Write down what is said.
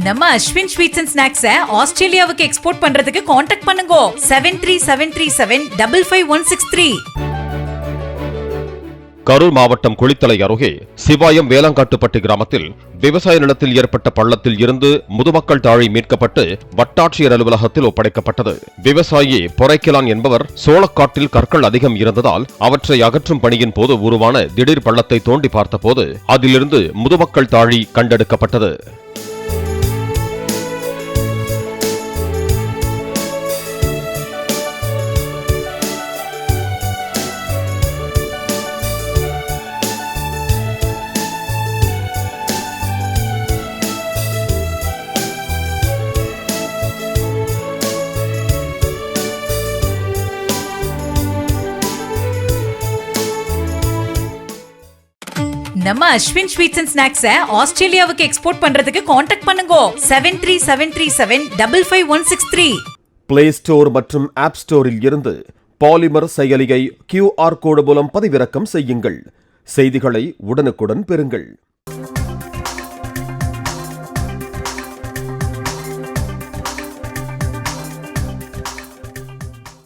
நம்ம Ashwin sweets and ஸ்நாக்ஸை ஆஸ்திரேலியாவுக்கு export பண்றதுக்கு காண்டாக்ட் பண்ணுங்க 737337556163. கரூர் மாவட்டம் குளித்தலை அருகே சிவாயம் வேளாங்காட்டுப்பட்டி கிராமத்தில் விவசாய நிலத்தில் ஏற்பட்ட பள்ளத்தில் இருந்து முதுமக்கள் தாழி மீட்கப்பட்டு வட்டாட்சியர் அலுவலகத்தில் ஒப்படைக்கப்பட்டது. விவசாயி பொறைக்கிலான் என்பவர் சோளக்காட்டில் கற்கள் அதிகம் இருந்ததால் அவற்றை அகற்றும் பணியின் போது உருவான திடீர் பள்ளத்தை தோண்டி பார்த்தபோது அதிலிருந்து முதுமக்கள் தாழி கண்டெடுக்கப்பட்டது. நம்ம அஸ்வின் ஸ்வீட்ஸ் அண்ட் ஸ்நாக்ஸை ஆஸ்திரேலியாவுக்கு எக்ஸ்போர்ட் பண்றதுக்கு காண்டாக்ட் பண்ணுங்க 737337556163. பிளே ஸ்டோர் மற்றும் ஆப் ஸ்டோரில் இருந்து பாலிமர் செயலியை QR கோடு மூலம் பதிவிறக்கம் செய்யுங்கள். செய்திகளை உடனுக்குடன் பெறுங்கள்.